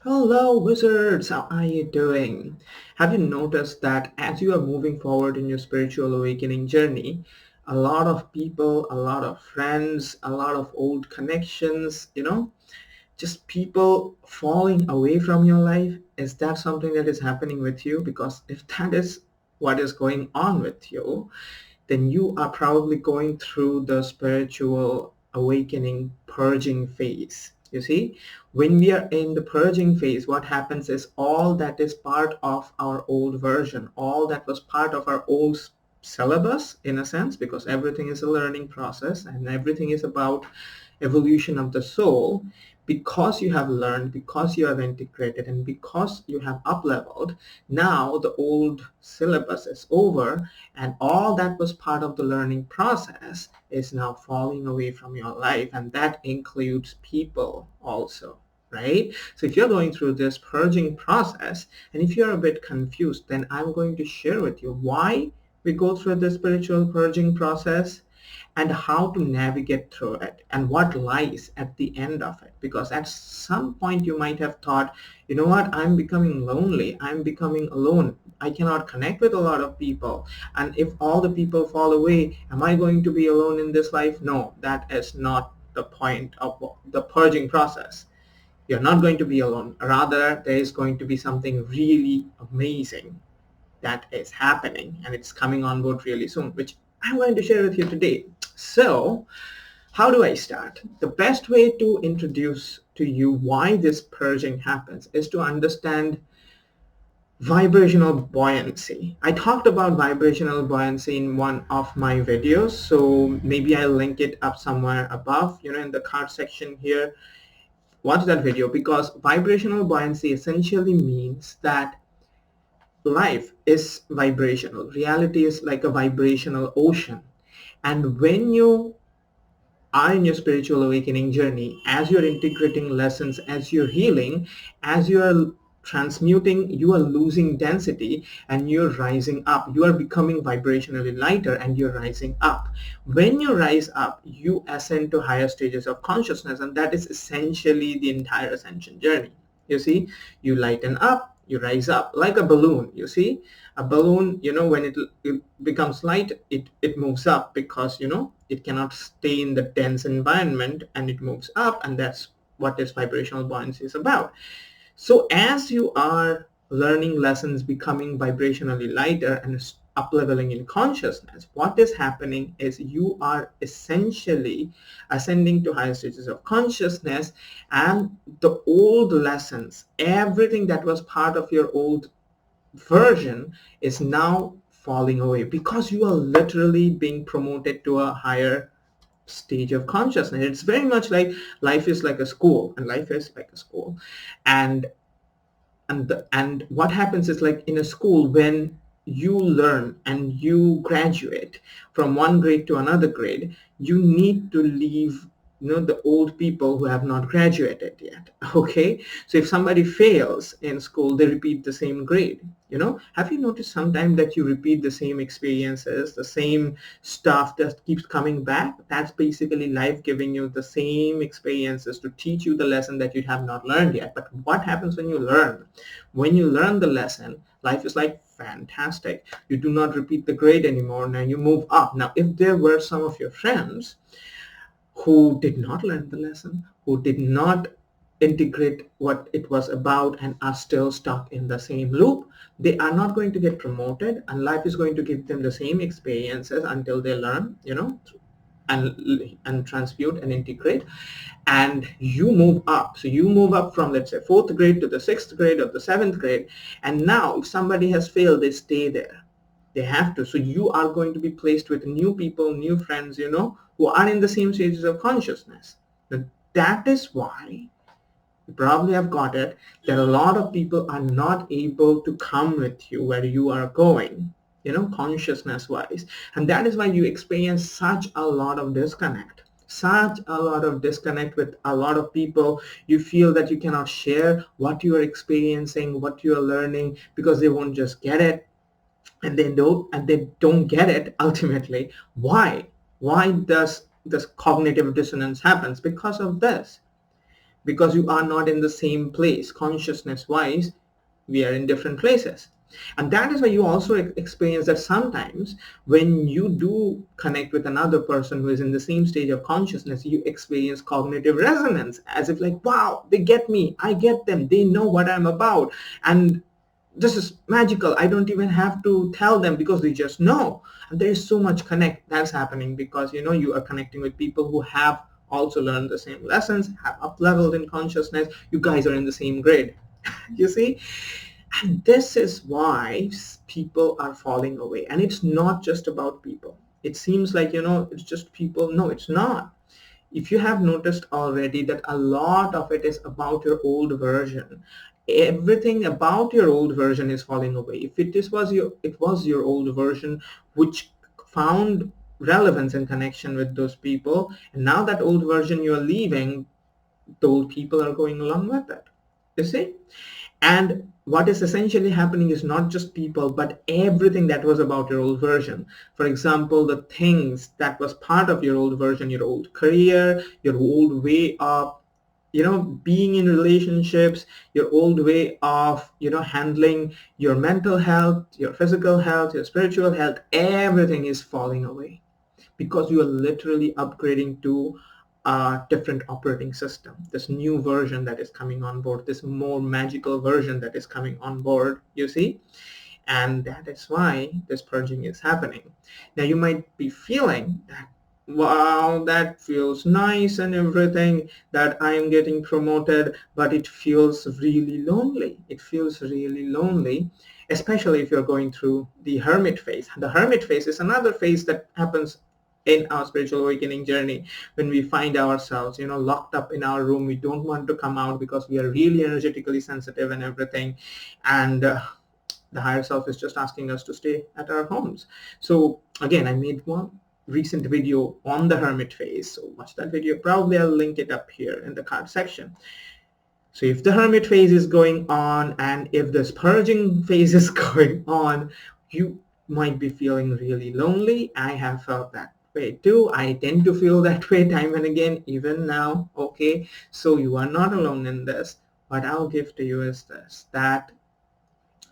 Hello, wizards. How are you doing? Have you noticed that as you are moving forward in your spiritual awakening journey, a lot of people, a lot of friends, a lot of old connections, just people falling away from your life? Is that something that is happening with you? Because if that is what is going on with you, then you are probably going through the spiritual awakening purging phase. You see, when we are in the purging phase, what happens is all that is part of our old version, all that was part of our old syllabus in a sense, because everything is a learning process and everything is about evolution of the soul. Because you have learned, because you have integrated, and because you have up leveled, now the old syllabus is over, and all that was part of the learning process is now falling away from your life, and that includes people also, right? So if you're going through this purging process, and if you're a bit confused, then I'm going to share with you why we go through the spiritual purging process and how to navigate through it and what lies at the end of it. Because at some point you might have thought, you know what, I'm becoming lonely, I'm becoming alone, I cannot connect with a lot of people, and if all the people fall away, am I going to be alone in this life? No, that is not the point of the purging process. You're not going to be alone. Rather, there is going to be something really amazing that is happening, and it's coming on board really soon, which I'm going to share with you today. So how do I start? The best way to introduce to you why this purging happens is to understand vibrational buoyancy. I talked about vibrational buoyancy in one of my videos, so maybe I'll link it up somewhere above, in the card section here. Watch that video, because vibrational buoyancy essentially means that life is vibrational. Reality is like a vibrational ocean. And when you are in your spiritual awakening journey, as you're integrating lessons, as you're healing, as you are transmuting, you are losing density and you're rising up. You are becoming vibrationally lighter and you're rising up. When you rise up, you ascend to higher stages of consciousness, and that is essentially the entire ascension journey. You see, you lighten up, you rise up like a balloon. You see, a balloon, when it becomes light, it moves up because, it cannot stay in the dense environment, and it moves up, and that's what this vibrational buoyancy is about. So as you are learning lessons, becoming vibrationally lighter and up leveling in consciousness, what is happening is you are essentially ascending to higher stages of consciousness, and the old lessons, everything that was part of your old version, is now falling away because you are literally being promoted to a higher stage of consciousness. It's very much like life is like a school, and life is like a school. And and what happens is, like in a school, when you learn and you graduate from one grade to another grade, you need to leave, the old people who have not graduated yet. Okay, so if somebody fails in school, they repeat the same grade. Have you noticed sometimes that you repeat the same experiences, the same stuff that keeps coming back? That's basically life giving you the same experiences to teach you the lesson that you have not learned yet. But what happens when you learn? When you learn the lesson, life is like fantastic. You do not repeat the grade anymore. Now you move up. Now, if there were some of your friends who did not learn the lesson, who did not integrate what it was about, and are still stuck in the same loop, they are not going to get promoted, and life is going to give them the same experiences until they learn, and transmute and integrate, and you move up. So you move up from, let's say, fourth grade to the sixth grade or the seventh grade, and now if somebody has failed, they stay there. They have to. So you are going to be placed with new people, new friends, who are in the same stages of consciousness. Now, that is why you probably have got it, that a lot of people are not able to come with you where you are going, consciousness wise. And that is why you experience such a lot of disconnect, with a lot of people. You feel that you cannot share what you are experiencing, what you are learning, because they won't just get it. And they don't get it ultimately. Why does this cognitive dissonance happens? Because of this. because you are not in the same place. Consciousness wise, we are in different places. And that is why you also experience that sometimes when you do connect with another person who is in the same stage of consciousness, you experience cognitive resonance, as if like, wow, they get me, I get them, they know what I'm about. And this is magical. I don't even have to tell them because they just know. And there is so much connect that's happening because you are connecting with people who have also learned the same lessons, have up leveled in consciousness. You guys are in the same grade. You see? And this is why people are falling away. And it's not just about people. It seems like, it's just people. No, it's not. If you have noticed already that a lot of it is about your old version, everything about your old version is falling away. If it was your old version which found relevance and connection with those people, and now that old version you're leaving, those people are going along with it. You see? And what is essentially happening is not just people, but everything that was about your old version. For example, the things that was part of your old version, your old career, your old way of, being in relationships, your old way of, handling your mental health, your physical health, your spiritual health, everything is falling away because you are literally upgrading to a different operating system, this new version that is coming on board, this more magical version that is coming on board, you see? And that is why this purging is happening. Now you might be feeling that, wow, that feels nice and everything, that I am getting promoted, but it feels really lonely. It feels really lonely, especially if you're going through the hermit phase. The hermit phase is another phase that happens in our spiritual awakening journey, when we find ourselves, locked up in our room. We don't want to come out because we are really energetically sensitive and everything. And the higher self is just asking us to stay at our homes. So again, I made one recent video on the hermit phase. So watch that video. Probably I'll link it up here in the card section. So if the hermit phase is going on and if this purging phase is going on, you might be feeling really lonely. I have felt that way too. I tend to feel that way time and again, even now. Okay, so you are not alone in this. What I'll give to you is this, that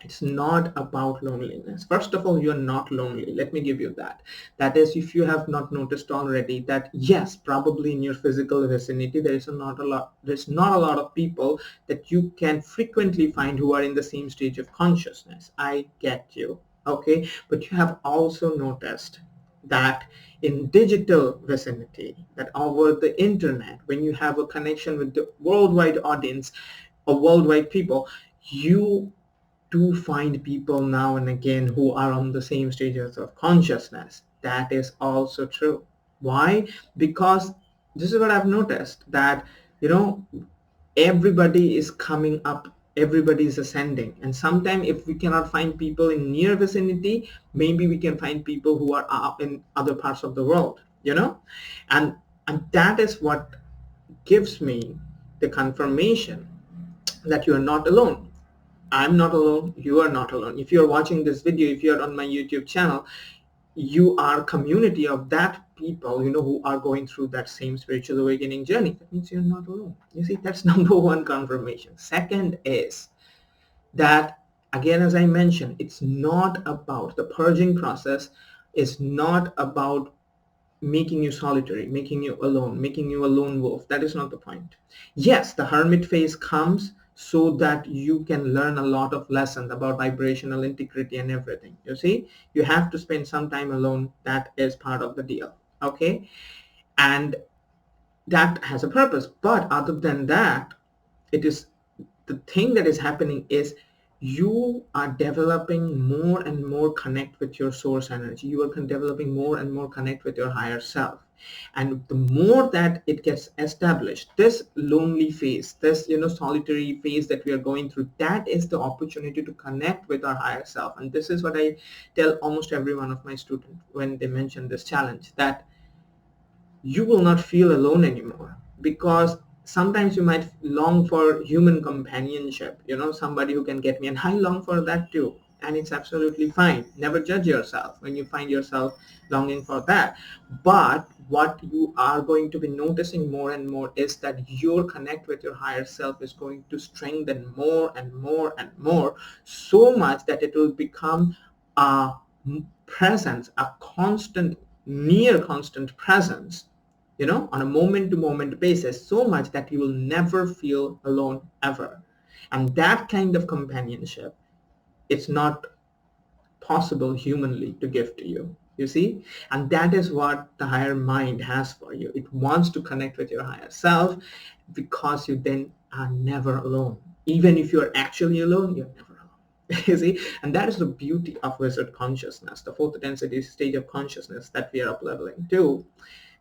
it's not about loneliness. First of all, you're not lonely. Let me give you that. That is, if you have not noticed already, that yes, probably in your physical vicinity, there's not a lot of people that you can frequently find who are in the same stage of consciousness. I get you. Okay. But you have also noticed that in digital vicinity, that over the internet, when you have a connection with the worldwide audience or worldwide people, you to find people now and again who are on the same stages of consciousness. That is also true. Why? Because this is what I've noticed, that everybody is coming up, everybody is ascending, and sometimes if we cannot find people in near vicinity, maybe we can find people who are up in other parts of the world, and that is what gives me the confirmation that you are not alone. I'm not alone. You are not alone. If you're watching this video, if you're on my YouTube channel, you are a community of that people, who are going through that same spiritual awakening journey. That means you're not alone. You see, that's number one confirmation. Second is that, again, as I mentioned, it's not about the purging process, is not about making you solitary, making you alone, making you a lone wolf. That is not the point. Yes, the hermit phase comes so that you can learn a lot of lessons about vibrational integrity and everything. You see, you have to spend some time alone. That is part of the deal. Okay. And that has a purpose. But other than that, it is the thing that is happening is you are developing more and more connect with your source energy. You are developing more and more connect with your higher self. And the more that it gets established, this lonely phase, this solitary phase that we are going through, that is the opportunity to connect with our higher self. And this is what I tell almost every one of my students when they mention this challenge, that you will not feel alone anymore, because sometimes you might long for human companionship, somebody who can get me, and I long for that too, and it's absolutely fine. Never judge yourself when you find yourself longing for that. But what you are going to be noticing more and more is that your connect with your higher self is going to strengthen more and more and more, so much that it will become a presence, a constant, near constant presence, on a moment to moment basis, so much that you will never feel alone ever. And that kind of companionship, it's not possible humanly to give to you. You see? And that is what the higher mind has for you. It wants to connect with your higher self, because you then are never alone. Even if you're actually alone, you're never alone. You see? And that is the beauty of wizard consciousness, the fourth density stage of consciousness that we are up leveling to.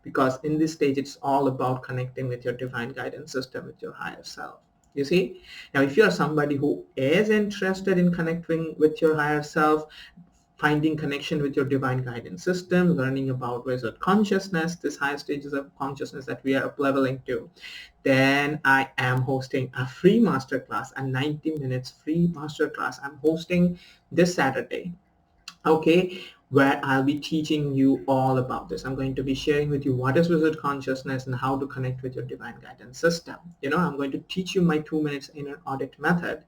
Because in this stage, it's all about connecting with your divine guidance system, with your higher self. You see? Now, if you're somebody who is interested in connecting with your higher self, finding connection with your divine guidance system, learning about wizard consciousness, these higher stages of consciousness that we are up leveling to, then I am hosting a free masterclass, a 90 minutes free masterclass. I'm hosting this Saturday, okay, where I'll be teaching you all about this. I'm going to be sharing with you what is wizard consciousness and how to connect with your divine guidance system. I'm going to teach you my 2 minutes inner audit method,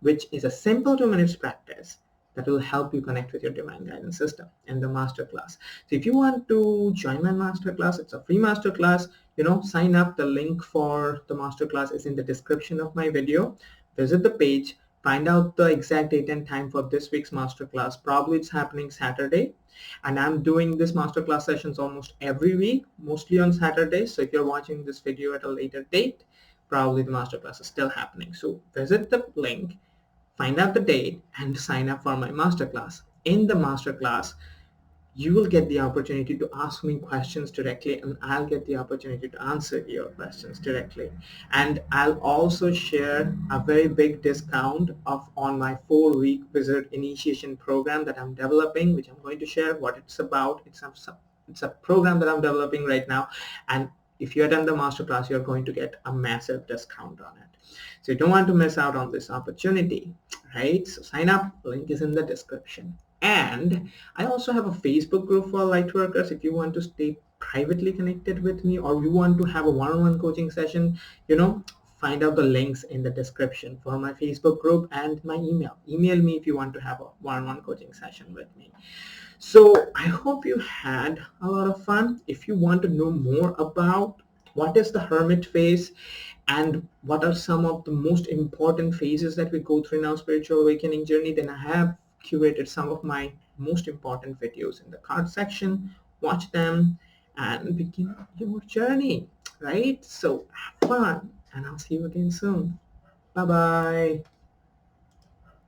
which is a simple 2 minutes practice that will help you connect with your divine guidance system in the masterclass. So if you want to join my masterclass, it's a free masterclass. Sign up. The link for the masterclass is in the description of my video. Visit the page, find out the exact date and time for this week's masterclass. Probably it's happening Saturday, and I'm doing this masterclass sessions almost every week, mostly on Saturdays. So if you're watching this video at a later date, probably the masterclass is still happening. So visit the link, find out the date, and sign up for my masterclass. In the masterclass, you will get the opportunity to ask me questions directly, and I'll get the opportunity to answer your questions directly. And I'll also share a very big discount on my 4-week wizard initiation program that I'm developing, which I'm going to share what it's about. It's a program that I'm developing right now, and if you attend the masterclass, you're going to get a massive discount on it. So you don't want to miss out on this opportunity, right? So sign up. Link is in the description. And I also have a Facebook group for light workers. If you want to stay privately connected with me, or you want to have a one-on-one coaching session, find out the links in the description for my Facebook group and my email. Email me if you want to have a one-on-one coaching session with me. So I hope you had a lot of fun. If you want to know more about what is the hermit phase and what are some of the most important phases that we go through in our spiritual awakening journey, then I have curated some of my most important videos in the card section. Watch them and begin your journey, right? So have fun, and I'll see you again soon. Bye-bye.